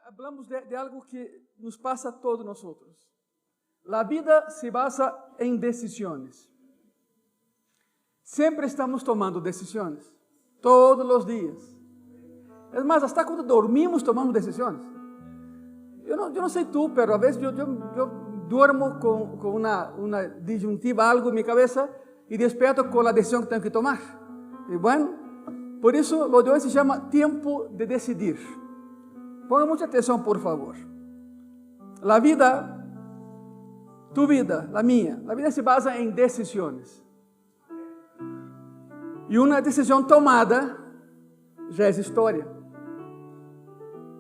hablamos de algo que nos pasa a todos nosotros. La vida se basa en decisiones. Siempre estamos tomando decisiones, todos los días. Es más, hasta cuando dormimos tomamos decisiones. Yo no sé tú, pero a veces yo duermo con una disyuntiva, algo en mi cabeza, y despierto con la decisión que tengo que tomar. Y bueno, por eso lo de hoy se llama tiempo de decidir. Pongan mucha atención, por favor. La vida, tu vida, la mía, la vida se basa en decisiones. E uma decisão tomada já é história.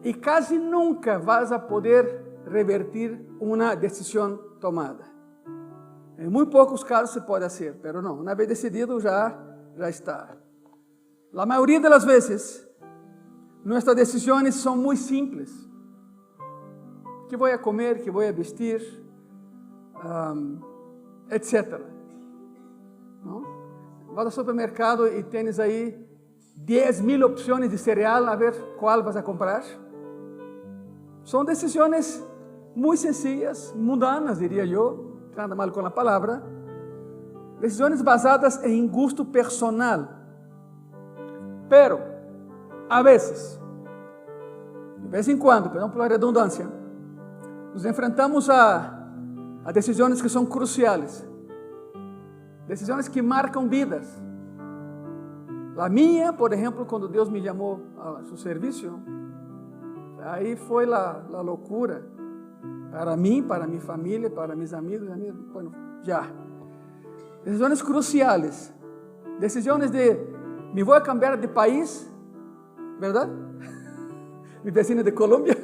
E quase nunca vas a poder revertir uma decisão tomada. Em muito poucos casos se pode fazer, mas não. Uma vez decidido, já está. A maioria das vezes, nossas decisões são muito simples. Que vou a comer, que vou a vestir, etc. Não? Vas ao supermercado e tens aí 10.000 opções de cereal, a ver qual vas a comprar. São decisões muito sencillas, mundanas, diria eu, nada mal com a palavra. Decisões basadas em gosto personal. Pero, a vezes, de vez em quando, perdão pela redundância, nos enfrentamos a decisões que são cruciais. Decisões que marcam vidas. A minha, por exemplo, quando Deus me chamou a seu serviço, aí foi a loucura. Para mim, para minha família, para meus amigos, bueno, já. Decisões cruciais. Decisões de, me vou cambiar de país, verdade? Mi vecino de Colômbia.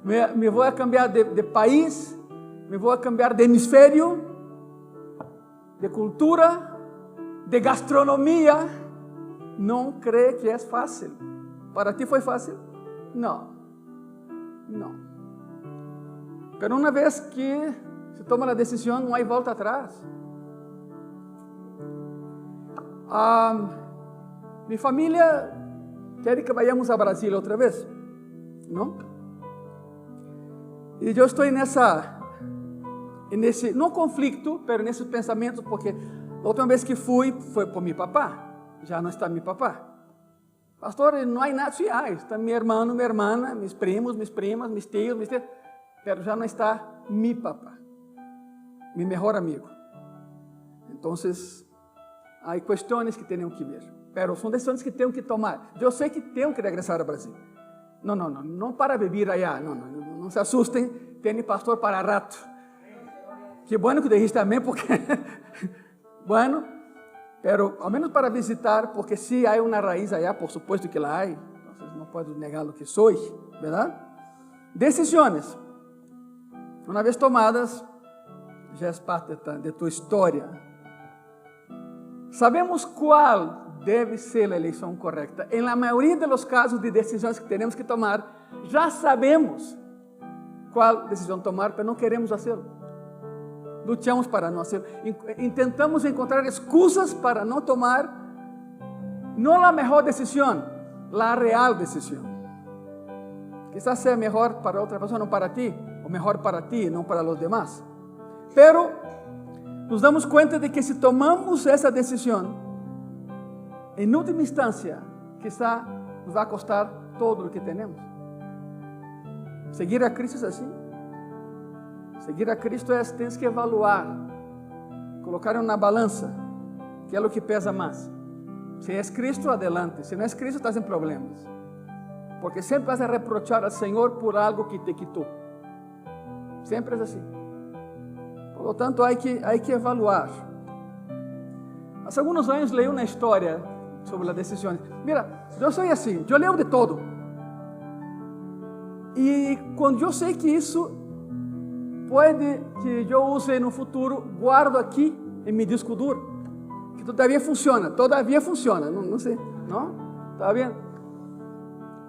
Me vou cambiar de país, me vou cambiar de hemisfério, de cultura, de gastronomia. Não crê que é fácil. Para ti foi fácil? Não. Não. Mas uma vez que se toma a decisão, não há volta atrás. Minha família quer que vayamos a Brasil outra vez, não? E eu estou nesse, não conflito, mas nesses pensamentos, porque a última vez que fui, foi por meu papá. Já não está meu papá. Pastor, não há nada, sim, está meu irmão, minha irmã, meus primos, minhas primas, meus tios, mas já não está meu papá, meu melhor amigo. Então, há questões que tenho que ver, mas são decisões que tenho que tomar. Eu sei que tenho que regressar ao Brasil. Não para beber allá, não se assustem, tem pastor para rato. Que bueno que dijiste amém, porque, bueno, pero ao menos para visitar, porque se há uma raiz allá, por supuesto que lá há, então não posso negar o que sou, verdade? Decisões, uma vez tomadas, já é parte de tua história. Sabemos qual deve ser a eleição correta. Em la maioria dos casos de decisões que temos que tomar, já sabemos qual decisão tomar, mas não queremos fazê-lo. Lutamos para não fazer. Tentamos encontrar excusas para não tomar, não a melhor decisão, a real decisão. Quizás seja melhor para outra pessoa, não para ti, ou melhor para ti, não para os demás. Pero nos damos conta de que se tomamos essa decisão, em última instância, quizá nos vai custar todo o que temos. Seguir a Cristo é assim. Seguir a Cristo é, tens que evaluar, colocar na balança, que é o que pesa mais. Se é Cristo, adelante. Se não é Cristo, estás em problemas. Porque sempre vas a reprochar ao Senhor por algo que te quitou. Sempre é assim. Por lo tanto, há que evaluar. Há alguns anos leio uma história sobre as decisões. Mira, eu sou assim, eu leio de todo. E quando eu sei que isso pode que eu use no futuro, guardo aqui em meu disco duro, que todavia funciona, não sei, não? Está bem?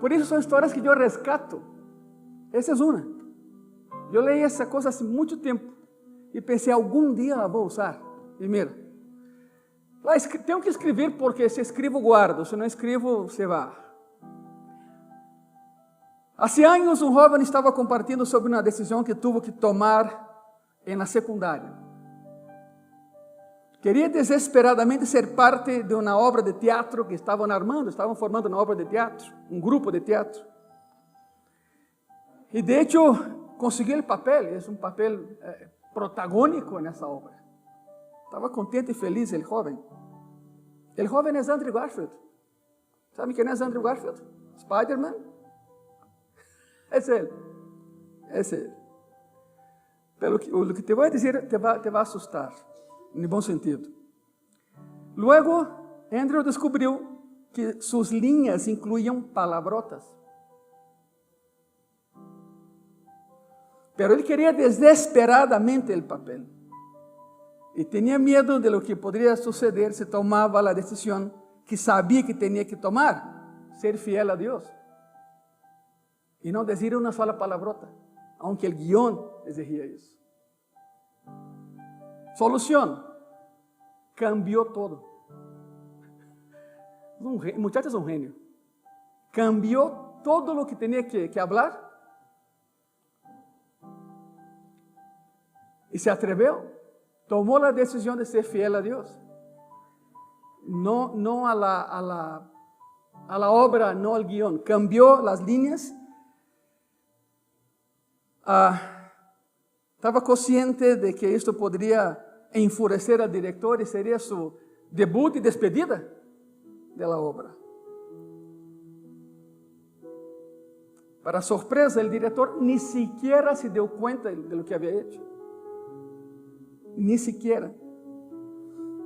Por isso são histórias que eu rescato. Essa é uma. Eu leio essa coisa há muito tempo e pensei, algum dia a vou usar. E mira, tenho que escrever porque se escrevo guardo, se não escrevo se vai. Hace anos, um jovem estava compartilhando sobre uma decisão que tuvo que tomar na secundária. Queria desesperadamente ser parte de uma obra de teatro que estavam armando, estavam formando uma obra de teatro, um grupo de teatro. E de hecho, conseguiu o papel, é um papel protagônico nessa obra. Estava contente e feliz o jovem. O jovem é Andrew Garfield. Sabe quem é Andrew Garfield? Spider-Man. É ele. É ele. Pelo que, o que te vou dizer te vai assustar, em bom sentido. Luego, Andrew descobriu que suas linhas incluíam palavrotas. Pero ele queria desesperadamente o papel. E tinha medo de lo que poderia suceder se tomava a decisão que sabia que tinha que tomar, ser fiel a Deus. E não dizer uma sola palavrota, aunque o guión exigía isso. Solução: cambiou todo. O muchacho é um gênio. Cambiou todo o que tinha que falar e se atreveu. Tomou a decisão de ser fiel a Deus. Não a la obra, não ao guión. Cambiou as linhas. Estava consciente de que isto poderia enfurecer al diretor e seria su debut e despedida da obra. Para sorpresa, o diretor ni siquiera se deu conta de lo que havia hecho. Ni siquiera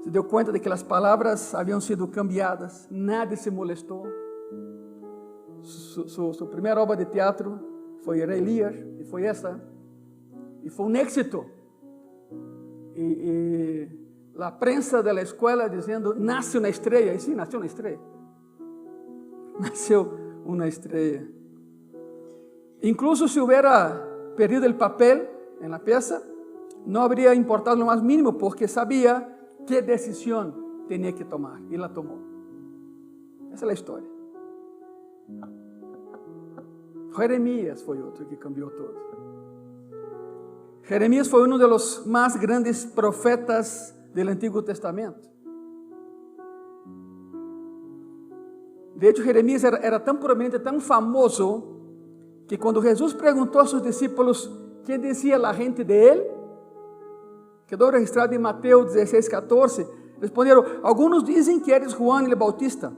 se deu conta de que as palavras haviam sido cambiadas. Nadie se molestou. Sua primeira obra de teatro foi Rei Lear, e foi essa. E foi um êxito. E a prensa da escola dizendo, nasce uma estrela. E sim, nasceu uma estrela. Nasceu uma estrela. Incluso se hubiera perdido o papel na peça, não haveria importado o mais mínimo, porque sabia que decisão tinha que tomar. E la tomou. Essa é a história. Jeremias foi outro que cambiou tudo. Jeremias foi um dos mais grandes profetas do Antigo Testamento. De hecho, Jeremias era tão prominente, tão famoso, que quando Jesus perguntou a seus discípulos quem dizia a gente de ele, quedou registrado em Mateus 16:14, responderam: alguns dizem que eres Juan el Bautista,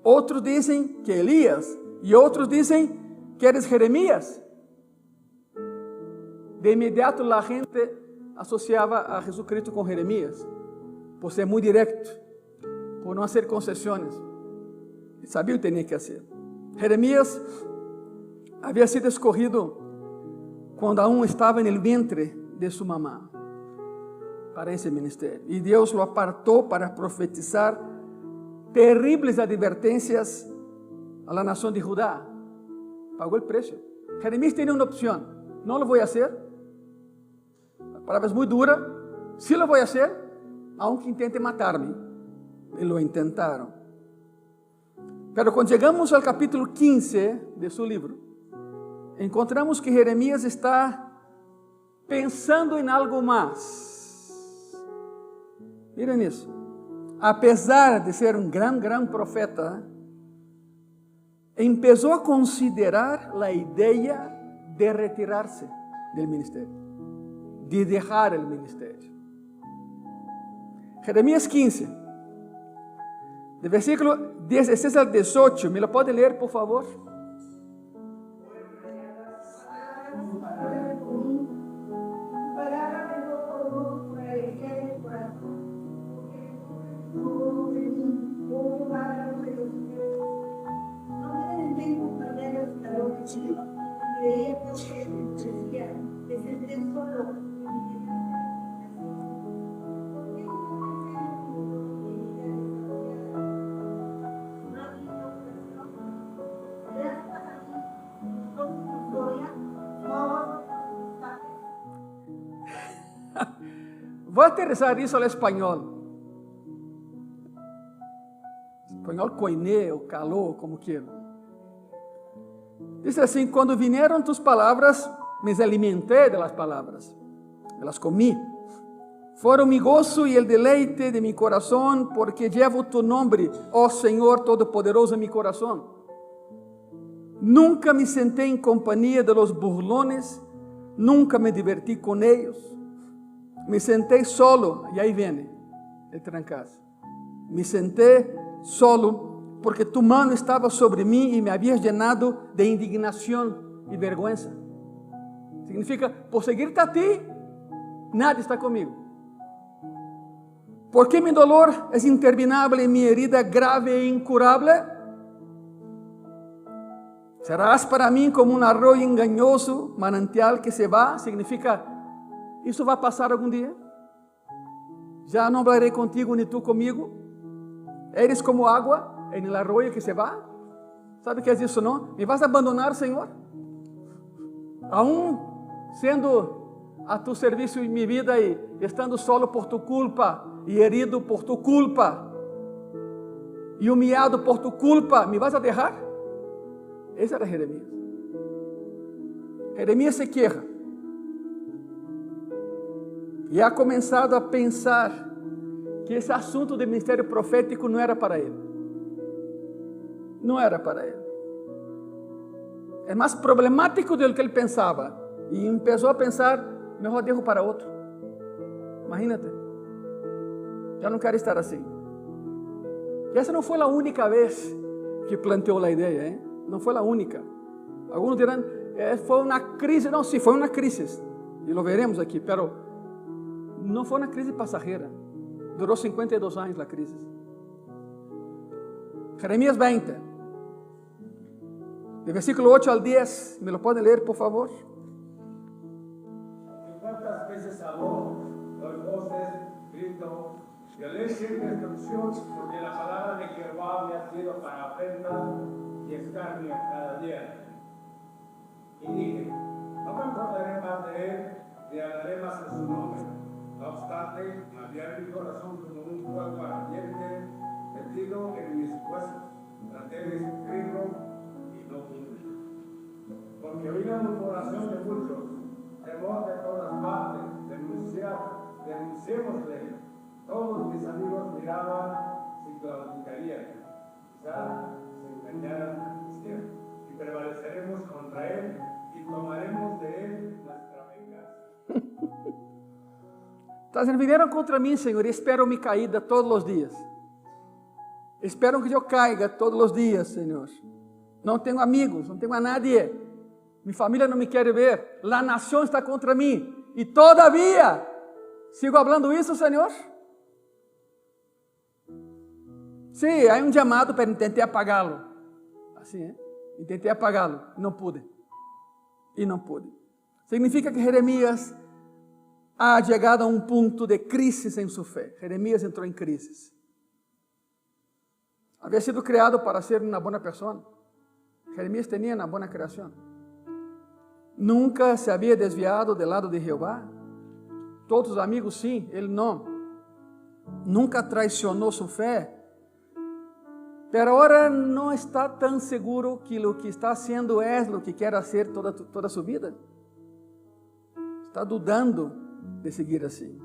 outros dizem que Elias, e outros dizem que eres Jeremias. De imediato a gente associava a Jesucristo com Jeremias, por ser muito direto, por não fazer concessões. Sabia o que tinha que fazer. Jeremias havia sido escolhido quando aún estava no ventre de sua mamã para esse ministério. E Deus o apartou para profetizar terríveis advertências à nação de Judá. Pagou o preço. Jeremias tinha uma opção: não lo vou fazer. A palavra é muito dura. Sí lo voy a hacer, aunque intente matar-me. E lo intentaram. Pero quando chegamos ao capítulo 15 de seu livro, encontramos que Jeremias está pensando em algo mais. Miren isso. Apesar de ser um gran profeta, começou a considerar a ideia de retirar-se do ministério, de deixar o ministério. Jeremias 15, de versículo 16 al 18, ¿me lo pode ler, por favor? Vou aterrizar isso ao espanhol. Espanhol coiné ou calor, como queiram. Dice assim: quando vinieron tus palabras, me alimenté de las palabras, me las comí. Fueron mi gozo y el deleite de mi corazón, porque llevo tu nombre, oh Señor Todopoderoso, en mi corazón. Nunca me senté en compañía de los burlones, nunca me divertí con ellos. Me senté solo, y ahí viene el trancazo. Me senté solo porque tu mano estaba sobre mí y me habías llenado de indignación y vergüenza. Significa, por seguirte a ti, nadie está conmigo. Porque mi dolor es interminable y mi herida grave e incurable. Serás para mí como un arroyo engañoso, manantial que se va. Significa, ¿eso va a pasar algún día? Ya no hablaré contigo ni tú conmigo. Eres como agua en el arroyo que se va. ¿Sabe qué es eso, no? ¿Me vas a abandonar, Señor? Aún siendo a tu servicio en mi vida y estando solo por tu culpa y herido por tu culpa y humillado por tu culpa, ¿me vas a dejar? Ese era Jeremías. Jeremías se queja e ha comenzado a pensar que esse assunto do ministério profético não era para ele. Não era para ele. É mais problemático do que ele pensava. E começou a pensar, melhor dejo para outro. Imagínate. Já não quero estar assim. E essa não foi a única vez que planteou a ideia, hein? Não foi a única. Alguns dirão, foi uma crise. Não, sim, foi uma crise. E lo veremos aqui, pero não foi uma crise passageira. Durou 52 anos a crise. Jeremías 20, de versículo 8 al 10, ¿me lo pueden leer, por favor? ¿Cuántas veces habló con voces, grito, violencia y destrucción? Porque la palabra de Jehová me ha sido para ofensa y escarnio cada día. Y dije, no me acordaré más de él, ni hablaré más de su nombre. No obstante, había mi corazón como un fuego ardiente, metido en mis huesos. Traté de escribirlo y no pude. Porque oí la murmuración de muchos, temor de todas partes, denunciémosle. Todos mis amigos miraban si claudicarían. Quizá se engañaran diciendo, y prevaleceremos contra él y tomaremos de él nuestra venganza. Vinieron contra mim, Senhor, e esperam minha caída todos os dias. Esperam que eu caiga todos os dias, Senhor. Não tenho amigos, não tenho a nadie. Minha família não me quer ver. A nação está contra mim. E todavia, sigo falando isso, Senhor? Sim, há chamado para tentar apagá-lo. Assim, é? Tentei apagá-lo, não pude. E não pude. Significa que Jeremias ha chegado a um ponto de crise em sua fé. Jeremias entrou em crise. Havia sido criado para ser uma boa pessoa. Jeremias tinha uma boa criação. Nunca se havia desviado do lado de Jeová. Todos os amigos, sim, ele não. Nunca traicionou sua fé. Pero agora não está tão seguro que o que está haciendo é o que quer fazer toda sua vida. Está dudando de seguir assim.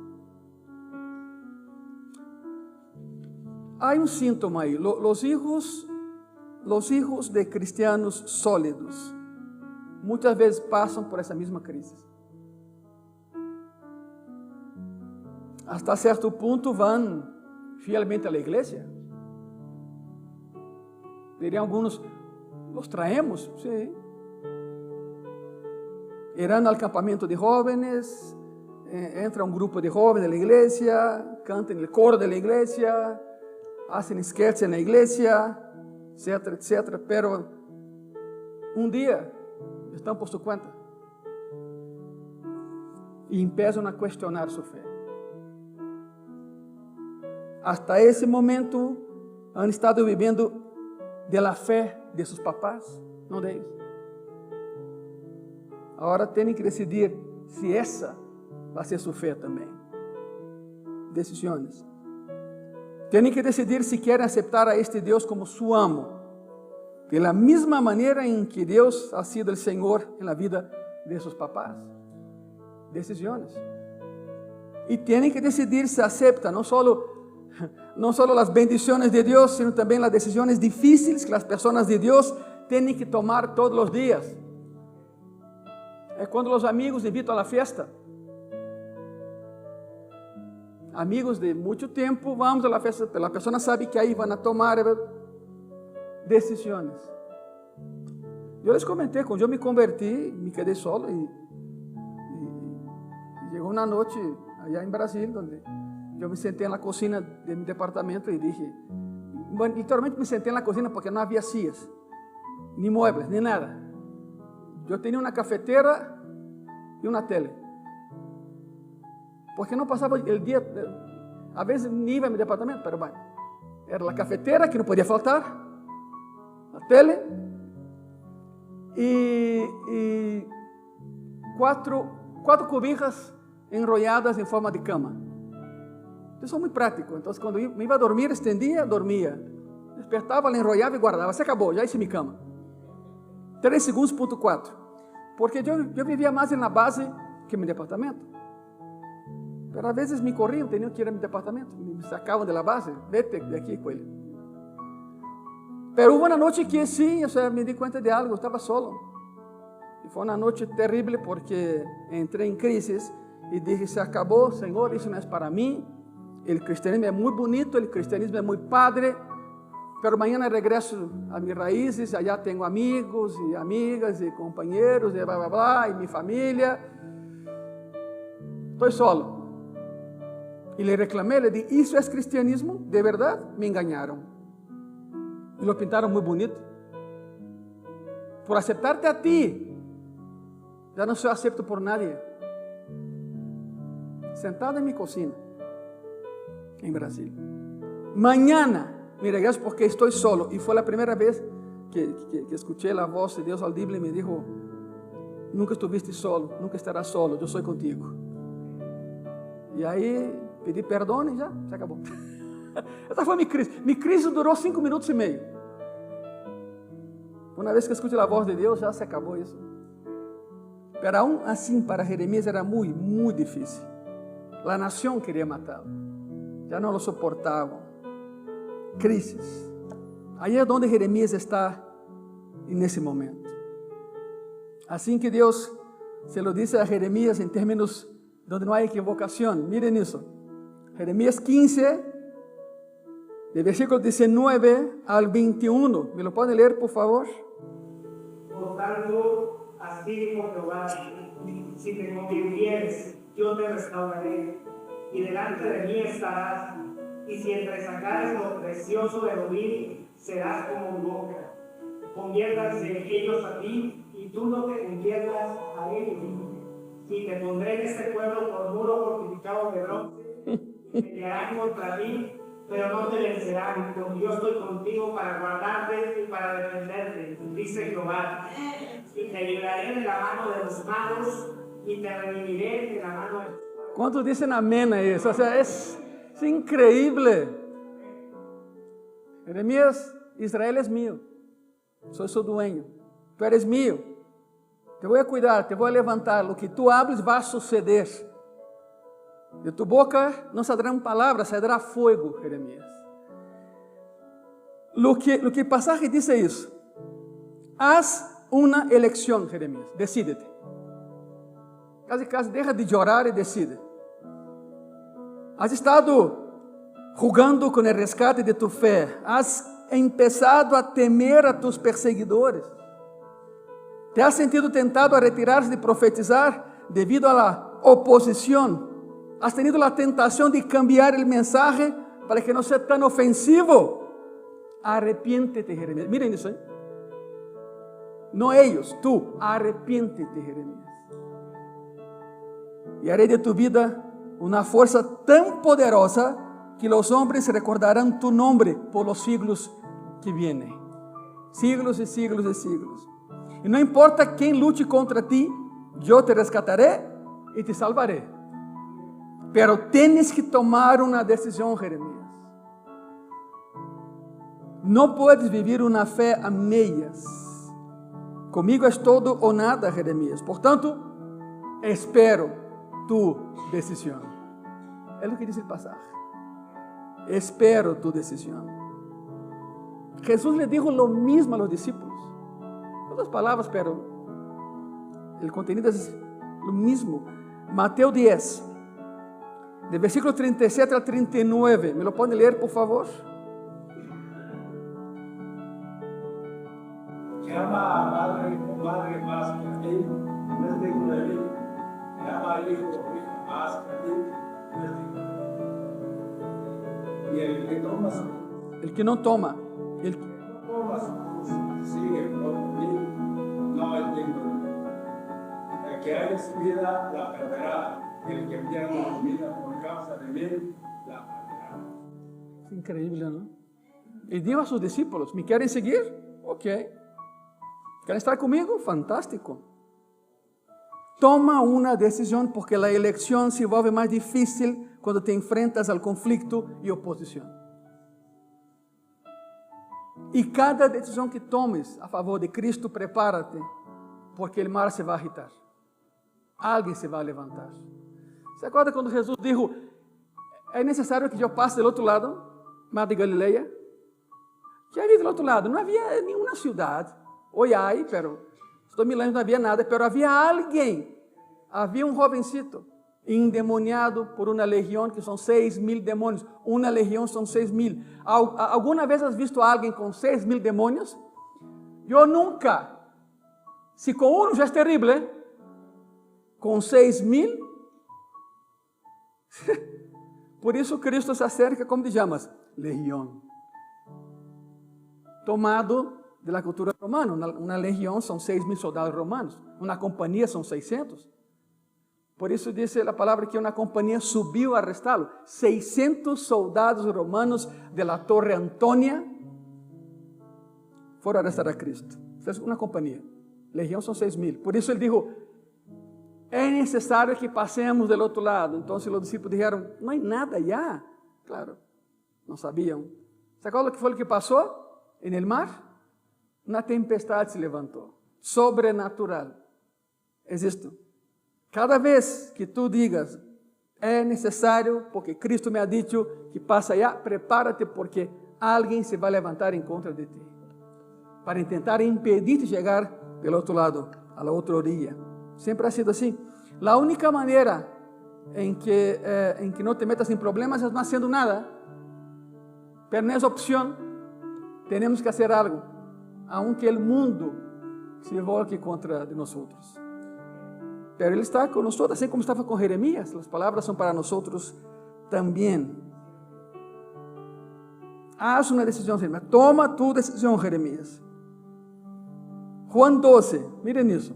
Há um síntoma aí. Os hijos de cristianos sólidos muitas vezes passam por essa mesma crise. Hasta certo ponto vão fielmente à igreja. Diriam alguns, los traemos, sim. Irão ao acampamento de jovens, entra um grupo de jovens da igreja, cantam no coro da igreja, fazem sketches na igreja, etc, etc. Pero um dia estão por sua conta e começam a questionar sua fé. Hasta esse momento han estado vivendo de la fé de seus papás, não de eles. Agora têm que decidir se essa vai ser sua fé também. Decisões. Têm que decidir se querem aceitar a este Deus como seu amo. de la misma manera en que Dios ha sido el Señor en la vida de sus papás. Decisiones. Y tienen que decidir si aceptan no solo las bendiciones de Dios, sino también las decisiones difíciles que las personas de Dios tienen que tomar todos los días. Es cuando los amigos invitan a la fiesta. Amigos de mucho tiempo, vamos a la fiesta, pero la persona sabe que ahí van a tomar decisiones. Yo les comenté, cuando yo me convertí, me quedé solo y llegó una noche allá en Brasil, donde yo me senté en la cocina de mi departamento y dije, bueno, literalmente me senté en la cocina porque no había sillas, ni muebles, ni nada. Yo tenía una cafetera y una tele. Porque no pasaba el día, a veces ni iba a mi departamento, pero bueno, era la cafetera que no podía faltar, la tele y cuatro cobijas enrolladas en forma de cama. Yo soy muy práctico, entonces cuando me iba a dormir, extendía, dormía. Despertava, la enrollava e guardava. Se acabou, já hice mi cama. 3 segundos, ponto 4. Porque eu vivia mais na base que no departamento. Pero a vezes me corriam, tinham que ir a mi departamento. Me sacavam de la base. Vete de aqui com ele. Pero hubo uma noite que sim, me di conta de algo, estava solo. E foi uma noite terrível porque entrei em crise e dije, se acabou, Senhor, isso não é para mim. O cristianismo é muito bonito, o cristianismo é muito padre, pero amanhã regresso a minhas raízes, allá tenho amigos e amigas e companheiros e blá blá blá, e minha família. Estou solo. E le reclamé, le dije, ¿isso es cristianismo? ¿De verdad? Me engañaron. Y lo pintaron muy bonito. Por aceptarte a ti, ya no soy acepto por nadie. Sentado en mi cocina, en Brasil. Mañana me regreso porque estoy solo. Y fue la primera vez que escuché la voz de Dios audible y me dijo, nunca estuviste solo, nunca estarás solo, yo soy contigo. E aí pedi perdão e já se acabou. Essa foi minha crise. Minha crise durou 5 minutos e meio. Uma vez que escute a voz de Deus, já se acabou isso. Pero aún assim, para Jeremias era muito, muito difícil. A nação queria matá-lo. Já não lo soportavam. Crises. Aí é onde Jeremias está nesse momento. Assim que Deus se lo disse a Jeremias em termos donde no hay equivocación. Miren eso. Jeremías 15, de versículo 19 al 21. ¿Me lo pueden leer, por favor? Por tanto, así dijo Jehová, si te convirtieres, yo te restauraré, y delante de mí estarás, y si entresacares lo precioso de Rubí, serás como mi boca. Conviértanse ellos a ti, y tú no te conviertas a ellos. Y te pondré en este pueblo por muro fortificado de bronce, y pelearán contra ti, pero no te vencerán, porque yo estoy contigo para guardarte y para defenderte, dice Jehová. Y te libraré de la mano de los malos, y te redimiré de la mano de los malos. ¿Cuántos dicen amén a eso? O sea, es increíble. Jeremías, Israel es mío, soy su dueño, tú eres mío. Te voy a cuidar, te voy a levantar. Lo que tú hables va a suceder. De tu boca no saldrán palabras, saldrá fuego, Jeremías. Lo que el pasaje dice es, haz una elección, Jeremías, decídete. Casi deja de llorar y decide. Has estado jugando con el rescate de tu fe. Has empezado a temer a tus perseguidores. ¿Te has sentido tentado a retirarse de profetizar debido a la oposición? ¿Has tenido la tentación de cambiar el mensaje para que no sea tan ofensivo? Arrepiéntete, Jeremías. Miren eso, ¿eh? No ellos, tú. Arrepiéntete, Jeremías. Y haré de tu vida una fuerza tan poderosa que los hombres recordarán tu nombre por los siglos que vienen. Siglos y siglos y siglos. E não importa quem lute contra ti, eu te rescataré e te salvaré. Pero tienes que tomar uma decisão, Jeremias. No puedes vivir una fe a medias. Conmigo es todo o nada, Jeremías. Por tanto, espero tu decisión. Es lo que dice el pasaje. Espero tu decisión. Jesús le dijo lo mismo a los discípulos. Otras palabras, pero el contenido es lo mismo. Mateo 10, del versículo 37 al 39. ¿Me lo pueden leer, por favor? Llama a madre o madre más que a ti, no es digno de mí. Llama a hijo o hija más que a ti, no es digno de mí. Y el que toma su cruz, El que no toma, el que no toma su cruz, sigue por mí, no es digno de mí. El que haya su vida la perderá, y el que pierda su vida por causa de mí la perderá. Es increíble, ¿no? Y dijo a sus discípulos, ¿me quieren seguir? Ok. ¿Quieren estar conmigo? Fantástico. Toma una decisión porque la elección se vuelve más difícil cuando te enfrentas al conflicto y oposición. Y cada decisión que tomes a favor de Cristo, prepárate, porque el mar se va a agitar. Alguien se va a levantar. ¿Se acuerda cuando Jesús dijo, es necesario que yo pase del otro lado, mar de Galilea? ¿Qué había del otro lado? No había ninguna ciudad. Hoy hay, pero estos 2000 años no había nada, pero había alguien. Había un jovencito endemoniado por una legión, que son 6,000 demonios. Una legión son 6,000. ¿Alguna vez has visto a alguien con 6,000 demonios? Yo nunca. Si con uno ya es terrible, con 6,000. Por eso Cristo se acerca, ¿cómo te llamas? Legión. Tomado de la cultura romana. Una legión son 6,000 soldados romanos. Una compañía son 600. Por eso dice la palabra que una compañía subió a arrestarlo. 600 soldados romanos de la Torre Antonia fueron a arrestar a Cristo. Esa es una compañía. Legión son 6,000. Por eso él dijo, es necesario que pasemos del otro lado. Entonces los discípulos dijeron, no hay nada allá. Claro, no sabían. ¿Se acuerdan lo que fue lo que pasó en el mar? Una tempestad se levantó, sobrenatural. Es esto. Cada vez que tú digas, es necesario, porque Cristo me ha dicho que pasa allá, prepárate porque alguien se va a levantar en contra de ti, para intentar impedirte llegar del otro lado, a la otra orilla. Siempre ha sido así. La única manera en que no te metas en problemas es no haciendo nada, pero no es opción. Tenemos que hacer algo, aunque el mundo se volque contra de nosotros. Pero Él está con nosotros, así como estaba con Jeremías. Las palabras son para nosotros también. Haz una decisión, Jeremías. Toma tu decisión, Jeremías. Juan 12, miren eso.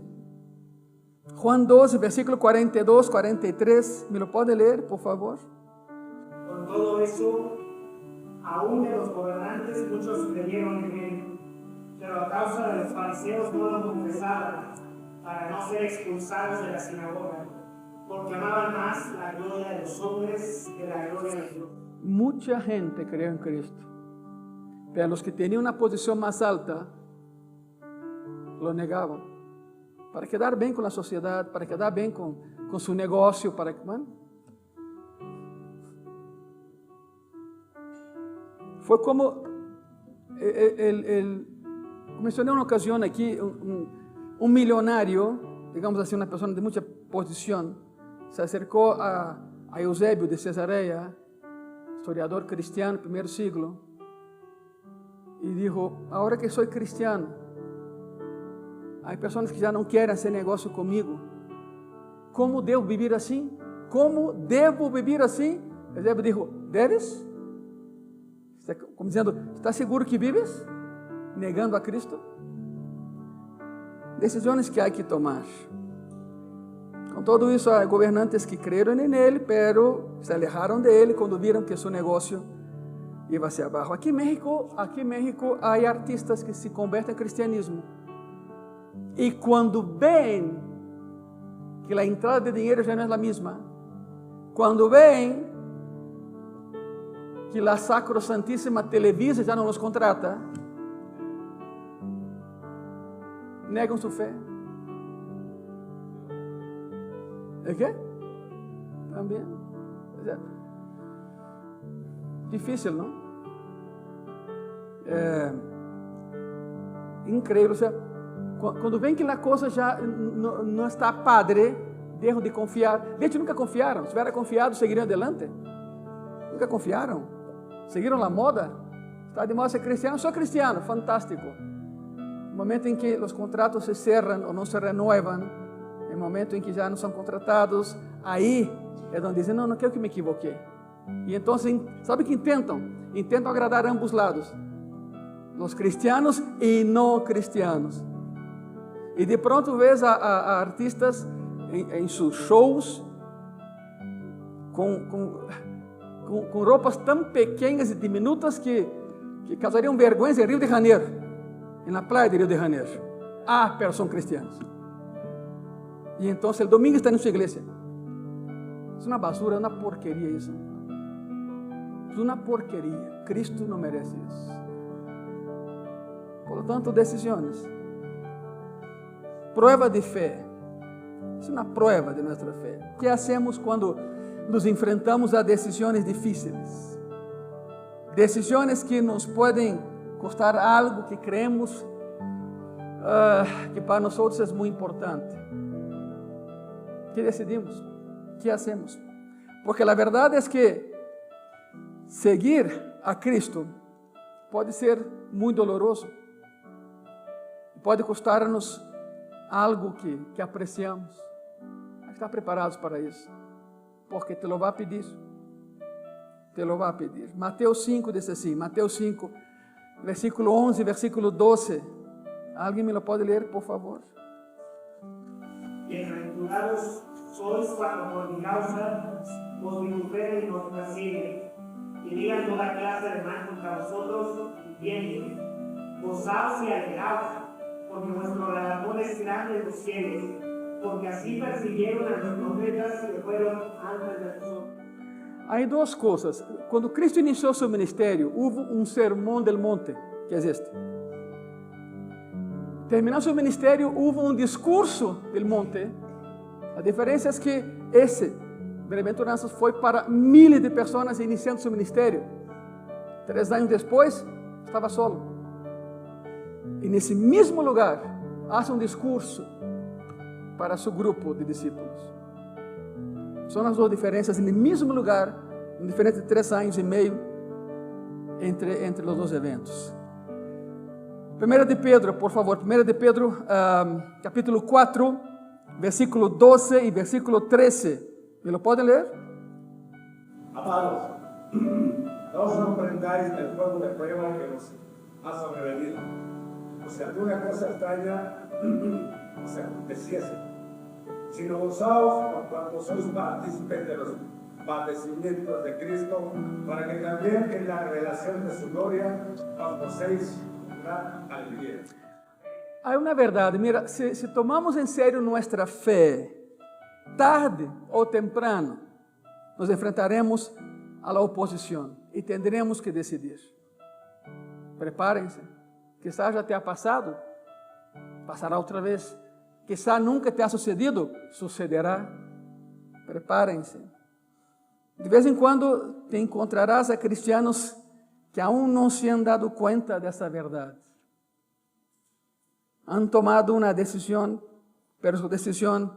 Juan 12, versículo 42, 43. ¿Me lo puede leer, por favor? Con todo eso, aún de los gobernantes muchos creyeron en él, pero a causa de los fariseos no lo confesaban, para no ser expulsados de la sinagoga, porque amaban más la gloria de los hombres que la gloria de Dios. Mucha gente creyó en Cristo, pero los que tenían una posición más alta lo negaban, para quedar bien con la sociedad, para quedar bien con su negocio, bueno. Fue como mencioné una ocasión aquí, un millonario, digamos así, una persona de mucha posición, se acercó a Eusebio de Cesarea, historiador cristiano, primer siglo, y dijo, ahora que soy cristiano, hay personas que ya no quieren hacer negocio conmigo. ¿Cómo debo vivir así? ¿Cómo debo vivir así? Eusebio dijo, ¿debes? Como diciendo, ¿estás seguro que vives negando a Cristo? Decisões que há que tomar. Com todo isso, há governantes que creram em ele, pero se alejaram de ele quando viram que seu negócio ia hacia abaixo. Aqui em México, há artistas que se convertem ao cristianismo. E quando veem que a entrada de dinheiro já não é a mesma, quando veem que a Sacrosantíssima Televisa já não nos contrata, negam sua fé. É quê? Também. Difícil, não? É incrível. Ou seja, quando vem que a coisa já não está padre, deixam de confiar. De hecho, nunca confiaram. Se hubieran confiado, seguiriam adelante. Nunca confiaram. Seguiram a moda. Está de moda ser cristiano. Sou cristiano. Fantástico. No momento em que os contratos se cerram ou não se renovam, no momento em que já não são contratados, aí é onde dizem, não quero que me equivoquei. E então, sabe o que intentam? Intentam agradar a ambos lados. Os cristianos e não cristianos. E de pronto vês a artistas em seus shows com roupas tão pequenas e diminutas que causariam vergonha em Rio de Janeiro, na praia de Rio de Janeiro. Pero são cristianos. E então, o domingo está em sua igreja. Isso é uma basura, é uma porqueria isso. É uma porqueria. Cristo não merece isso. Por lo tanto, decisões. Prueba de fé. Isso é uma prova de nossa fé. O que hacemos quando nos enfrentamos a decisões difíceis? Decisões que nos podem custar algo que creemos que para nós é muito importante. O que decidimos? O que hacemos? Porque a verdade é que seguir a Cristo pode ser muito doloroso. Pode custar-nos algo que apreciamos. Mas está preparados para isso. Porque te lo vai pedir. Te lo vai pedir. Mateus 5 diz assim. Mateus 5, versículo 11, versículo 12. Alguém me lo pode ler, por favor? Bienaventurados sois cuando por mi causa os vituperen y os persiguen, y digan toda clase de mal contra vosotros, bien, gozaos y alegraos, porque vuestro galardón es grande en los cielos, porque así persiguieron a los profetas que fueron antes de nosotros. Há duas coisas. Quando Cristo iniciou seu ministério, houve sermão del monte, que é este. Terminando seu ministério, houve discurso del monte. A diferença é que esse, bem-aventuranças, foi para miles de pessoas iniciando seu ministério. 3 anos depois, estava solo. E nesse mesmo lugar, faz discurso para seu grupo de discípulos. São as duas diferenças no mesmo lugar, em diferença de 3 anos e meio entre os dois eventos. 1 de Pedro, por favor, 1 de Pedro, capítulo 4, versículo 12 e versículo 13. ¿Me lo podem ler? Amados, no os sorprendáis del fuego de prueba que nos ha sobrevenido. O sea, alguna cosa extraña os aconteciese, sino gozaos por cuanto sois partícipes de los padecimientos de Cristo, para que también en la revelación de su gloria os gocéis gran alegría. Há uma verdade, mira, se tomamos em sério nossa fé, tarde ou temprano, nos enfrentaremos à oposição e teremos que decidir. Preparem-se, quizás já tenha passado, passará outra vez, quizás nunca tenha sucedido, sucederá. Preparem-se. De vez em quando te encontrarás a cristianos que aún não se han dado conta dessa verdade. Han tomado uma decisão, pero sua decisão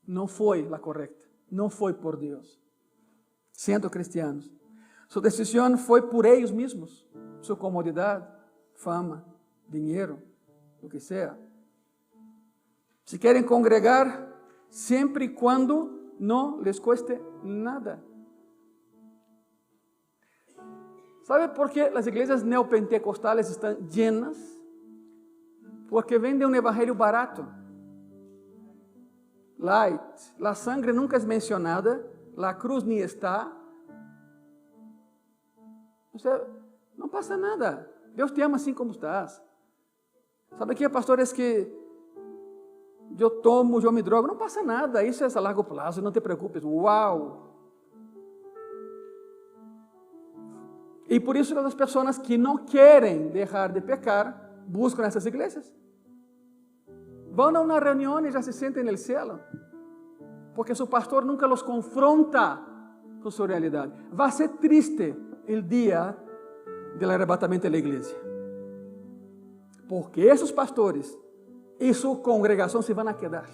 não foi a correta, não foi por Deus. Sendo cristianos, sua decisão foi por eles mesmos, sua comodidade, fama, dinheiro, o que seja. Se querem congregar, sempre e quando não lhes cueste nada. ¿Sabe por que as igrejas neopentecostais estão llenas? Porque vendem evangelho barato. Light. A sangre nunca é mencionada, a cruz nem está. Não passa nada. Deus te ama assim como estás. Sabe que, pastores, que eu tomo, eu me drogo, não passa nada. Isso é a largo prazo, não te preocupes. Uau! E por isso as pessoas que não querem deixar de pecar, buscam essas igrejas. Vão a uma reunião e já se sentem no céu. Porque su pastor nunca los confronta com sua realidade. Vai ser triste o dia do arrebatamento da igreja. Porque esses pastores e sua congregação se vão a quedar.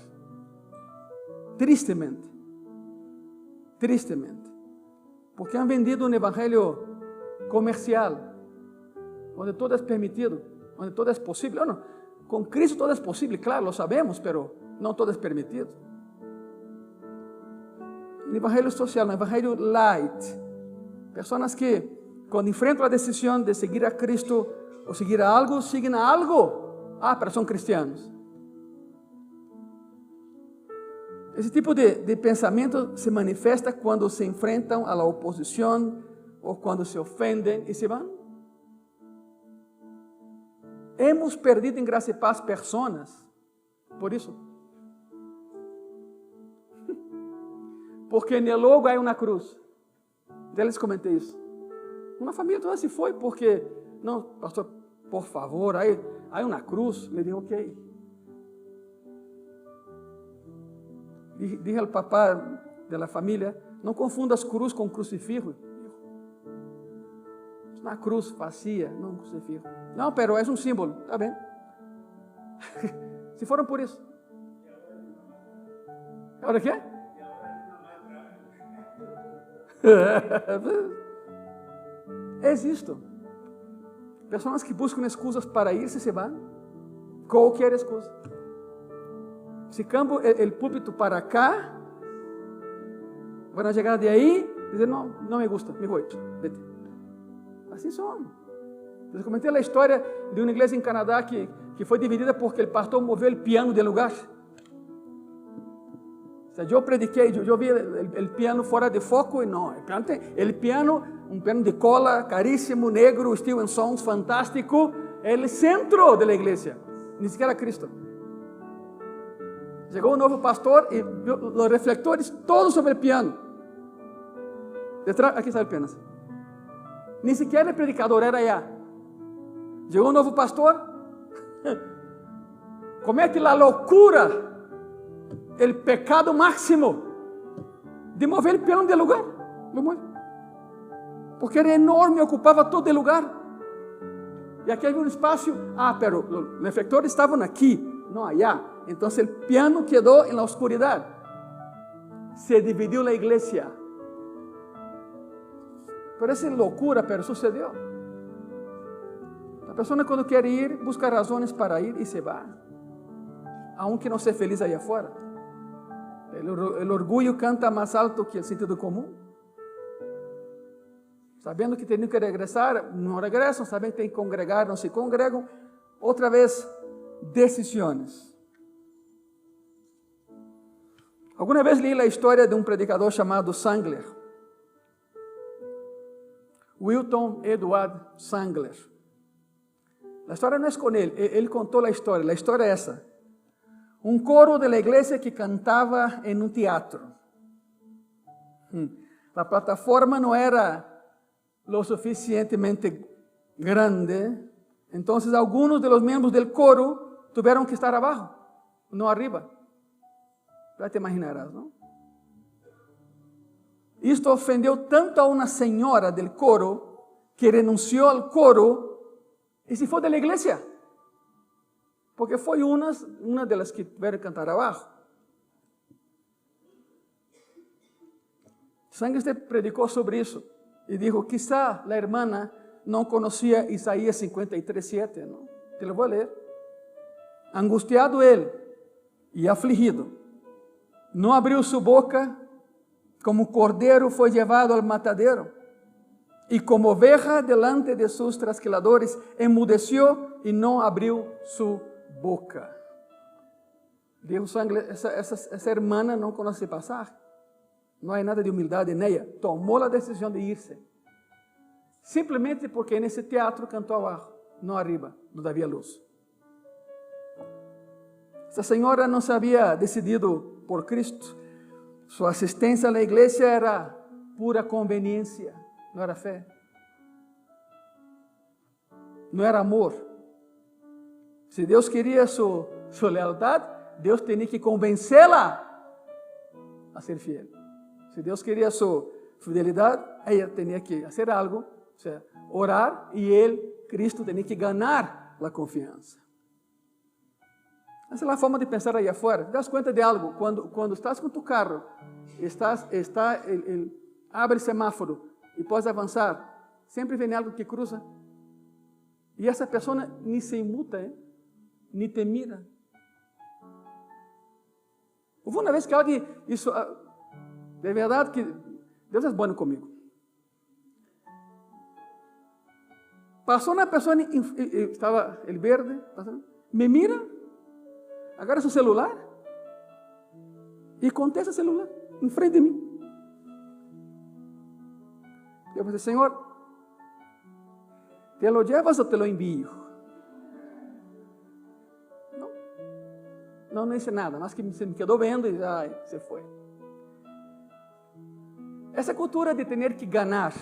Tristemente. Tristemente. Porque han vendido um evangelho comercial, onde todo é permitido, onde todo é possível. Não, com Cristo todo é possível, claro, lo sabemos, mas não todo é permitido. No evangelho social, no evangelho light, pessoas que, quando enfrentam a decisão de seguir a Cristo ou seguir a algo, siguen a algo. Pero são cristianos. Esse tipo de pensamento se manifesta quando se enfrentam a la oposição ou quando se ofendem e se vão. Hemos perdido em graça e paz pessoas por isso. Porque no logo há uma cruz. Já les comentei isso. Uma família toda se foi porque, não, pastor, por favor, há uma cruz. Le dije, ok. Dije ao papá da família, não confunda as cruzes com crucifixo. Uma cruz vazia, não um crucifixo. Não, pero é um símbolo, está bem. Se foram por isso. Agora o quê? Existem pessoas que buscam excusas para ir se vão. Qualquer excusa. Se cambio o púlpito para cá, vão chegar de aí e dizer, não me gusta, me vou, vete. Assim são. Eu comentei a história de uma igreja em Canadá que foi dividida porque o pastor moveu o piano de lugar. O sea, eu prediquei, eu vi o piano fora de foco e não. O piano, um piano de cola, caríssimo, negro, Steven Sons, fantástico, é o centro da igreja, nem sequer Cristo. Chegou um novo pastor e os reflectores todos sobre o piano. Detrás, aqui está o piano. Nem sequer o predicador era allá. Chegou um novo pastor, comete a loucura, o pecado máximo de mover o piano de lugar. Lo mueve. Porque era enorme, ocupava todo o lugar. E aqui havia um espaço. Pero os reflectores estavam aqui, não allá. Então o piano quedou na oscuridade. Se dividiu a igreja. Parece loucura, pero sucedeu. A pessoa quando quer ir, busca razões para ir e se vai. Aunque não seja feliz aí afuera. O orgulho canta mais alto que o sentido comum. Sabendo que têm que regressar, não regressam. Sabendo que têm que congregar, não se congregam. Outra vez, decisões. Alguma vez li a história de um predicador chamado Sangler. Wilton Edward Sangler. A história não é com ele contou a história é essa. Um coro da igreja que cantava em um teatro. A plataforma não era lo suficientemente grande, então alguns dos membros do coro tiveram que estar abaixo, não arriba. Já te imaginarás, não? Isto ofendeu tanto a uma senhora do coro que renunciou ao coro e se foi da igreja. Porque foi uma delas que tiveram que cantar abaixo. Sangster predicou sobre isso e disse: quizá a irmã não conhecia Isaías 53:7, não? Te lo vou ler. Angustiado ele e afligido, não abriu sua boca, como cordeiro foi levado ao matadeiro, e como oveja delante de seus trasquiladores, emudeció e não abriu sua boca. Dijo Sangler, essa irmã não conhece passar. Não há nada de humildade nela. Tomou a decisão de ir-se. Simplesmente porque nesse teatro cantou abaixo, não arriba, não havia luz. Essa senhora não se havia decidido por Cristo. Sua assistência à igreja era pura conveniência, não era fé. não era amor. Se Deus queria sua lealdade, Deus tinha que convencê-la a ser fiel. Se Deus queria sua fidelidade, ela tinha que fazer algo, ou seja, orar, e ele, Cristo, tinha que ganhar a confiança. Essa é a forma de pensar aí afuera. Te das conta de algo? Quando estás com tu carro, abre o semáforo e podes avançar, sempre vem algo que cruza. E essa pessoa nem se imuta, nem te mira. Houve uma vez que alguém, isso, de verdade que Deus é bom comigo. Passou na pessoa, estava ele verde, me mira, agarra seu celular e contesta o celular em frente de mim. Eu falei, Senhor, te lo llevas ou te lo envio? Não disse nada, mas que se me quedou vendo e se foi. Essa cultura de ter que ganhar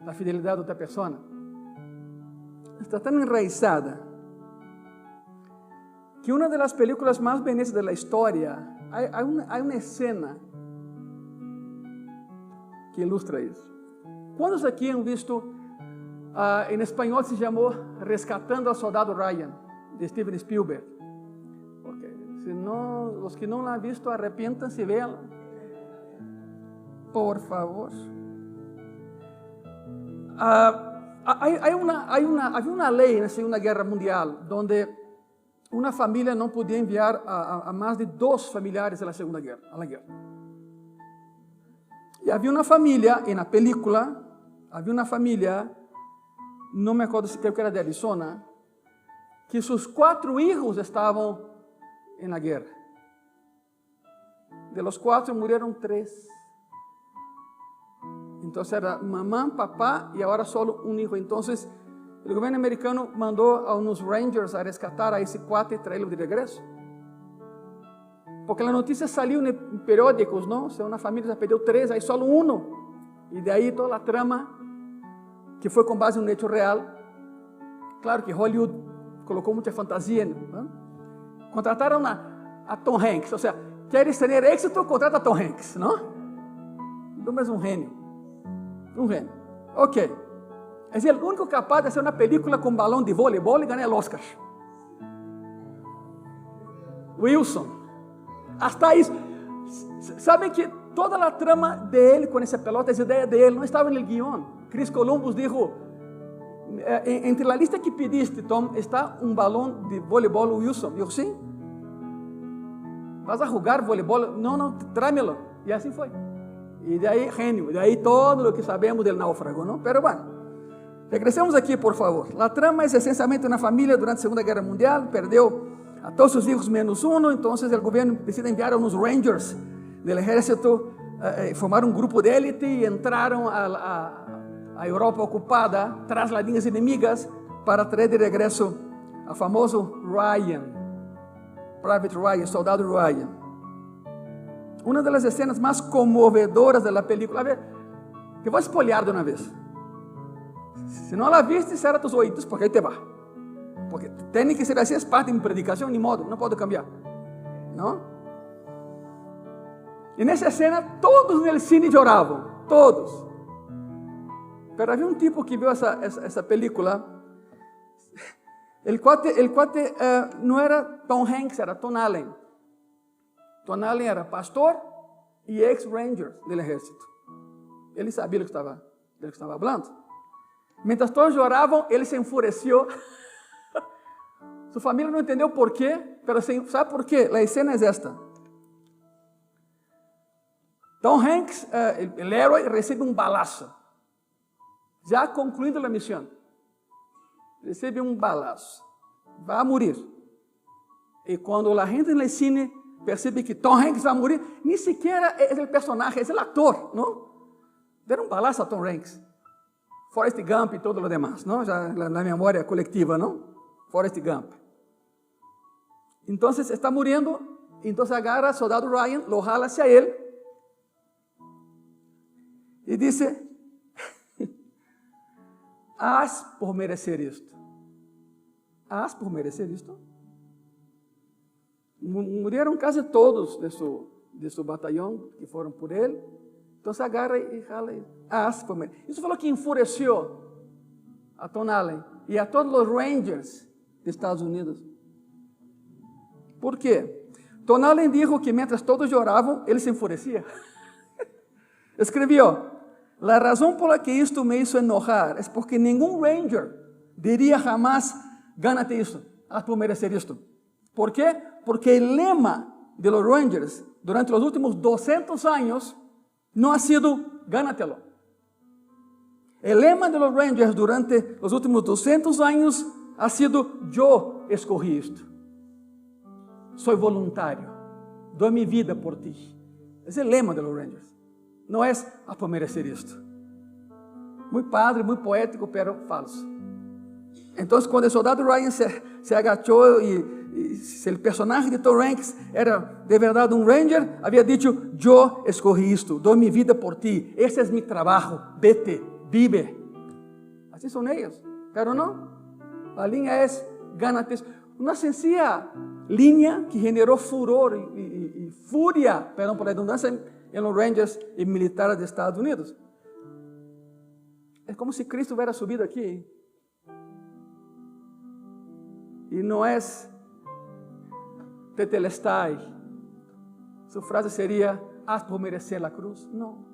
a fidelidade de outra pessoa está tão enraizada que uma das películas mais bonitas da história, há uma cena que ilustra isso. Quantos aqui han visto, em espanhol se chamou Rescatando ao Soldado Ryan, de Steven Spielberg? Porque, se não, os que não l'han visto, arrepientam-se e vean. Por favor. Havia uma lei na Segunda Guerra Mundial, onde uma família não podia enviar a mais de 2 familiares à Segunda Guerra. E havia uma família, e na película, havia uma família, não me acordo se era de Arizona, que seus 4 filhos estavam na guerra. De los 4 morreram 3. Então era mamã, papá e agora só um filho. Então o governo americano mandou a uns Rangers a rescatar a esse 4 e traê-lo de regresso. Porque a notícia saiu em periódicos, não? Se uma família já perdeu 3, aí só um. E daí toda a trama, que foi com base em um hecho real. Claro que Hollywood colocou muita fantasia, não? Contrataram a Tom Hanks, ou seja, queres ter êxito, contrata a Tom Hanks, não? Do mesmo gênio. Um gênio. Ok. É o único capaz de fazer uma película com balão de voleibol e ganhar o Oscar. Wilson. Hasta isso. Sabem que toda a trama dele com essa pelota, essa ideia dele, não estava no guião. Chris Columbus disse, entre a lista que pediste, Tom, está um balão de voleibol Wilson. Eu disse, sim. Vas a jogar voleibol? Não, tráemelo. E assim foi. E daí, gênio. De aí todo o que sabemos do náufrago, não? Pero bueno, regressemos aqui, por favor. A trama é essencialmente uma família durante a Segunda Guerra Mundial, perdeu a todos seus filhos menos um, então o governo decide enviar uns Rangers do exército, formaram um grupo de élite e entraram a Europa ocupada, tras as linhas inimigas, para trazer de regresso a famoso Ryan, Private Ryan, soldado Ryan. Uma das cenas mais comovedoras da película, a ver, te vou espolhar de uma vez. Se não la viste, cierra tus oídos, porque aí te vai. Porque tem que ser assim, é parte de minha predicação, nem modo, não pode cambiar. Não? E nessa cena, todos no cine choravam, todos. Mas havia um tipo que viu essa película. El cuate não era Tom Hanks, era Tom Allen. Tom Allen era pastor e ex-ranger do exército. Ele sabia do que estava falando. Mientras todos choravam, ele se enfureceu. Sua família não entendeu por quê, mas sabe por quê? A cena é esta. Tom Hanks, o herói, recebe um balaço. Já concluindo a missão. Recebe um balaço. Vai morrer. E quando a gente no cine percebe que Tom Hanks vai morrer, nem sequer é o personagem, é o ator, não? Deram um balaço a Tom Hanks. Forrest Gump e todo o demais, não? Já na memória coletiva, não? Forrest Gump. Então, está morrendo, então agarra o soldado Ryan, lo jala hacia ele e diz: haz por merecer isto. ¿has por merecer esto? Murieron casi todos de su batallón que fueron por él. Entonces agarra y jala. ¿Has por merecer? Eso fue lo que enfureció a Tom Allen y a todos los Rangers de Estados Unidos. ¿Por quê? Tom Allen dijo que mientras todos lloraban, él se enfurecía. Escribió: la razón por la que esto me hizo enojar es porque ningún Ranger diría jamás: gánate esto, haz por merecer esto. ¿Por qué? Porque el lema de los Rangers durante los últimos 200 años no ha sido gánatelo. El lema de los Rangers durante los últimos 200 años ha sido: yo escogí esto. Soy voluntario, doy mi vida por ti. Es el lema de los Rangers. No es haz por merecer esto. Muy padre, muy poético, pero falso. Entonces, cuando el soldado Ryan se agachó y si el personaje de Tom Hanks era de verdad un Ranger, había dicho: yo escogí esto, doy mi vida por ti, ese es mi trabajo, vete, vive. Así son ellos, pero no. La línea es: gánate. Una sencilla línea que generó furor y furia, perdón por la redundancia, en los Rangers y militares de Estados Unidos. Es como si Cristo hubiera subido aquí. Y no es tetelestai. Su frase sería: haz por merecer la cruz. No.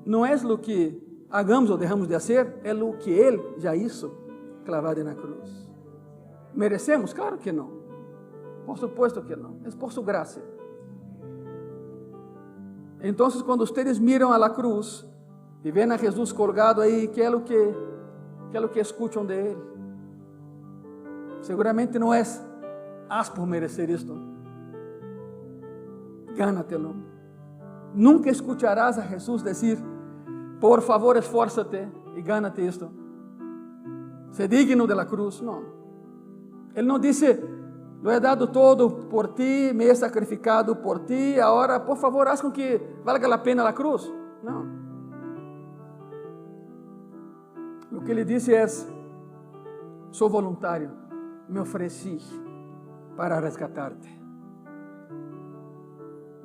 No es lo que hagamos o dejamos de hacer, es lo que Él ya hizo clavado en la cruz. ¿Merecemos? Claro que no. Por supuesto que no. Es por su gracia. Entonces, cuando ustedes miran a la cruz y ven a Jesús colgado ahí, ¿qué es lo que escuchan de Él? Seguramente no es: haz por merecer esto, gánatelo. Nunca escucharás a Jesús decir: por favor, esfuérzate y gánate esto. Sé digno de la cruz. No. Él no dice: lo he dado todo por ti, me he sacrificado por ti, ahora por favor haz con que valga la pena la cruz. No. Lo que le dice es: soy voluntario, me ofrecí para rescatarte.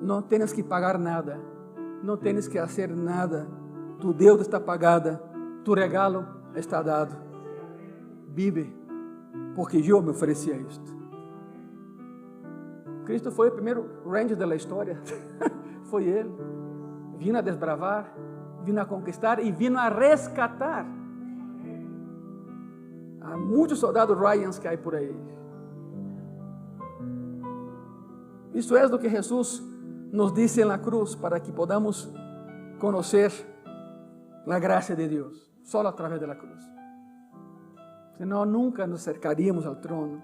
No tienes que pagar nada, no tienes que hacer nada, tu deuda está pagada, tu regalo está dado. Vive, porque yo me ofrecí a esto. Cristo foi o primeiro Ranger da história. Foi ele. Vino a desbravar, vino a conquistar e vino a rescatar. Há muitos soldados Ryans que há por aí. Isso é o que Jesus nos disse na cruz, para que podamos conhecer a graça de Deus, só através da cruz. Senão nunca nos acercaríamos ao trono.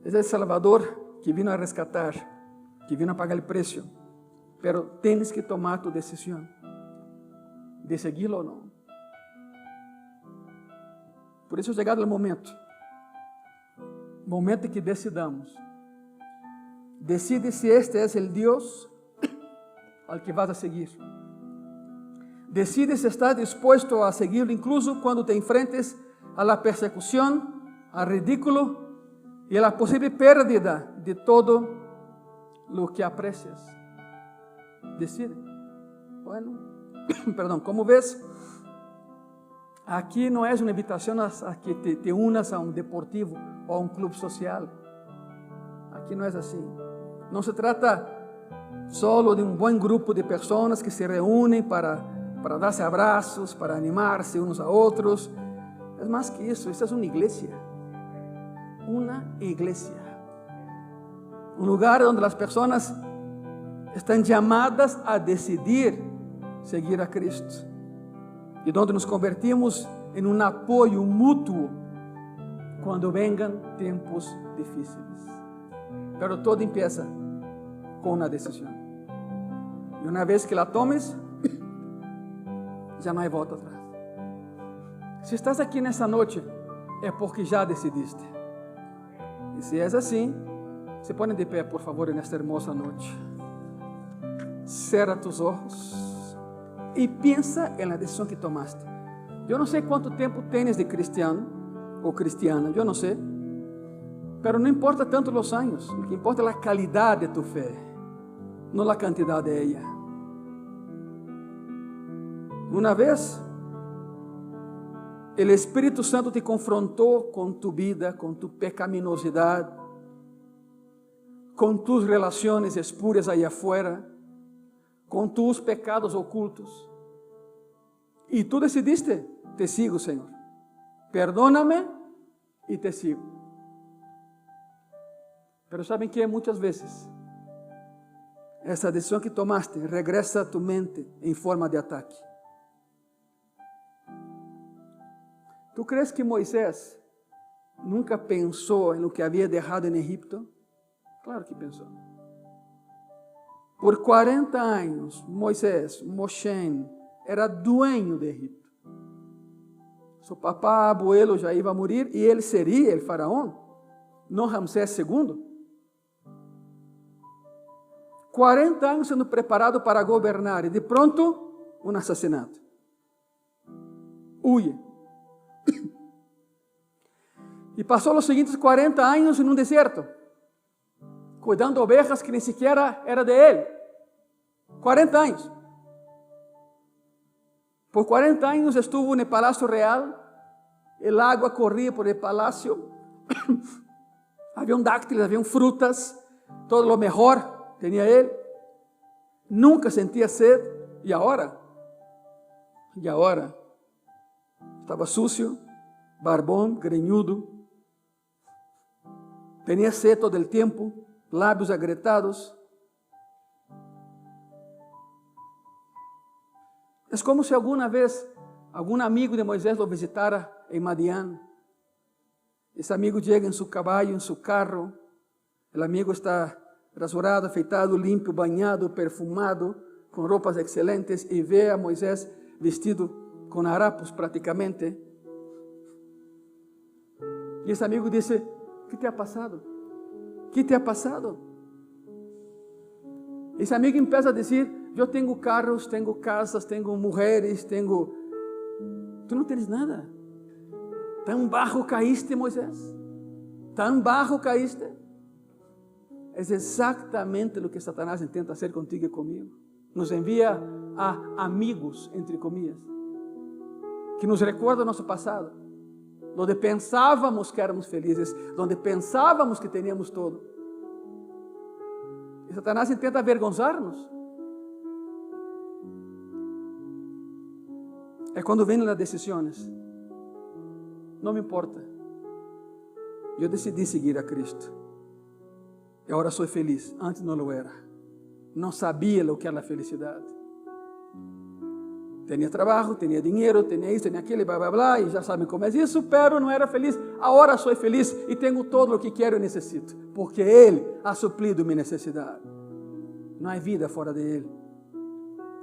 É o Salvador que vino a rescatar, que vino a pagar o preço, pero tienes que tomar tu decisão de seguirlo ou não. Por isso é chegado o momento que decidamos. Decide se este é o Deus al que vas a seguir. Decide se estás dispuesto a seguirlo incluso quando te enfrentes a la persecución, al ridículo y a la posible pérdida de todo lo que aprecias. Decide. Bueno, perdón, como ves, aquí no es una invitación a que te unas a un deportivo o a un club social. Aquí no es así. No se trata solo de un buen grupo de personas que se reúnen para darse abrazos, para animarse unos a otros. Es más que eso, esta es una iglesia. Una iglesia. Un lugar donde las personas están llamadas a decidir seguir a Cristo. Y donde nos convertimos en un apoyo mutuo cuando vengan tiempos difíciles. Pero todo empieza con una decisión. Y una vez que la tomes, ya no hay volta atrás. Si estás aquí en esta noche, es porque ya decidiste. Y si es así, se ponen de pie, por favor, en esta hermosa noche. Cierra tus ojos y piensa en la decisión que tomaste. Yo no sé cuánto tiempo tienes de cristiano, o cristiana, yo no sé. Pero no importa tanto los años, lo que importa es la calidad de tu fe, no la cantidad de ella. Una vez, el Espíritu Santo te confrontó con tu vida, con tu pecaminosidad, con tus relaciones espurias allá afuera, con tus pecados ocultos. Y tú decidiste, te sigo, Señor. Perdóname y te sigo. Pero ¿saben qué? Muchas veces esa decisión que tomaste regresa a tu mente en forma de ataque. ¿Tú crees que Moisés nunca pensó en lo que había dejado en Egipto? Claro que pensó. Por 40 años, Moisés, Moshe, era dueño de Egipto. Su papá, abuelo ya iba a morir y él sería el faraón, no Ramsés II. 40 años siendo preparado para gobernar y de pronto un asesinato. Huye. Y pasó los siguientes 40 años en un desierto, cuidando ovejas que ni siquiera era de él. 40 años. Por 40 años estuvo en el palacio real, el agua corría por el palacio, había dáctiles, había frutas, todo lo mejor tenía él. Nunca sentía sed y ahora estaba sucio, barbón, greñudo. Tenía sed todo el tiempo, labios agrietados. Es como si alguna vez algún amigo de Moisés lo visitara en Madián. Ese amigo llega en su caballo, en su carro. El amigo está rasurado, afeitado, limpio, bañado, perfumado, con ropas excelentes y ve a Moisés vestido con harapos prácticamente. Y ese amigo dice: ¿qué te ha pasado? ¿Qué te ha pasado? Ese amigo empieza a decir: yo tengo carros, tengo casas, tengo mujeres, tengo... Tú no tienes nada. Tan bajo caíste, Moisés. Tan bajo caíste. Es exactamente lo que Satanás intenta hacer contigo y conmigo. Nos envía a amigos, entre comillas, que nos recuerdan nuestro pasado, donde pensábamos que éramos felizes, donde pensábamos que teníamos todo. Y Satanás intenta avergonzarnos. Es cuando vienen las decisiones. No me importa. Yo decidí seguir a Cristo. Y ahora soy feliz. Antes no lo era. No sabía lo que era la felicidad. Tenía trabajo, tenía dinero, tenía esto, tenía aquello, bla, bla, bla, y ya saben cómo es eso, pero no era feliz. Ahora soy feliz y tengo todo lo que quiero y necesito, porque Él ha suplido mi necesidad. No hay vida fuera de Él.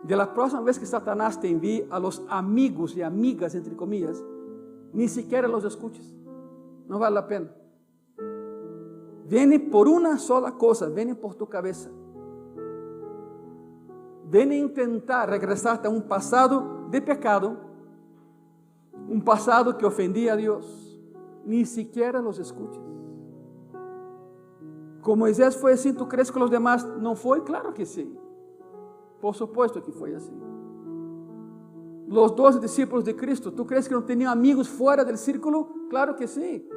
De la próxima vez que Satanás te envíe a los amigos y amigas, entre comillas, ni siquiera los escuches. No vale la pena. Viene por una sola cosa, viene por tu cabeza. Viene a intentar regresarte a un pasado de pecado, un pasado que ofendía a Dios. Ni siquiera los escuches. Como Moisés fue así, ¿tú crees que los demás no fue? Claro que sí. Por supuesto que fue así. Los 12 discípulos de Cristo, ¿tú crees que no tenían amigos fuera del círculo? Claro que sí.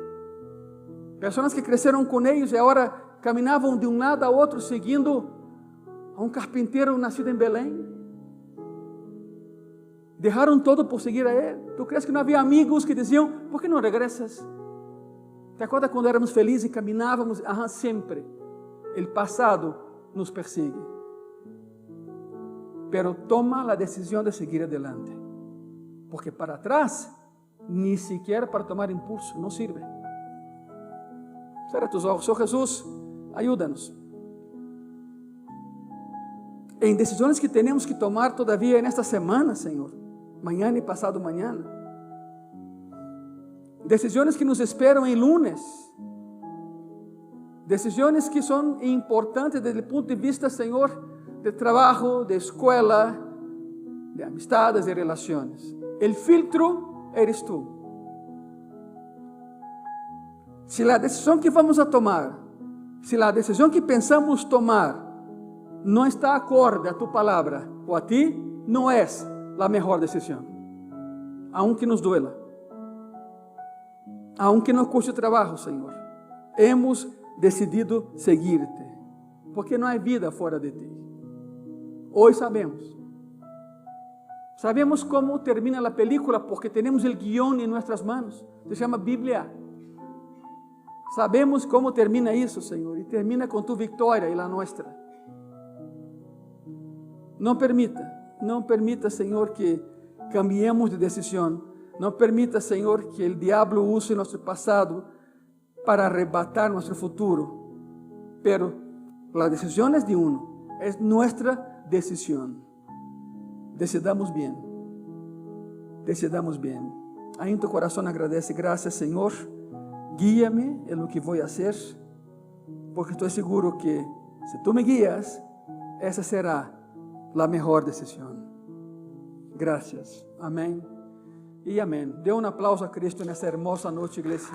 Personas que crecieron con ellos y ahora caminaban de un lado a otro siguiendo a un carpintero nacido en Belén. Dejaron todo por seguir a Él. ¿Tú crees que no había amigos que decían: ¿por qué no regresas? ¿Te acuerdas cuando éramos felices y caminábamos? Ajá, siempre. El pasado nos persigue. Pero toma la decisión de seguir adelante. Porque para atrás, ni siquiera para tomar impulso, no sirve. Cierra tus ojos. Oh Jesús, ayúdanos. En decisiones que tenemos que tomar todavía en esta semana, Señor. Mañana y pasado mañana. Decisiones que nos esperan el lunes. Decisiones que son importantes desde el punto de vista, Señor, de trabajo, de escuela, de amistades, de relaciones. El filtro eres tú. Se a decisão que vamos a tomar, se a decisão que pensamos tomar não está acorde a tu palavra ou a ti, não é a melhor decisão. Aunque nos duela, aunque nos custe trabalho, Senhor, hemos decidido seguir-te, porque não há vida fora de ti. Hoje sabemos como termina a película, porque temos o guión em nossas mãos, se chama Bíblia. Sabemos como termina isso, Senhor, e termina com tu vitória e a nossa. Não permita, Senhor, que cambiemos de decisão. Não permita, Senhor, que o diabo use nosso passado para arrebatar nosso futuro. Pero a decisão é de uno, é nossa decisão. Decidamos bem. Decidamos bem. Aí em tu coração agradece, graças, Senhor. Guía-me em lo que vou fazer, porque estou seguro que se tu me guias, essa será a melhor decisão. Graças. Amém e amém. Dê um aplauso a Cristo nessa hermosa noite, igreja.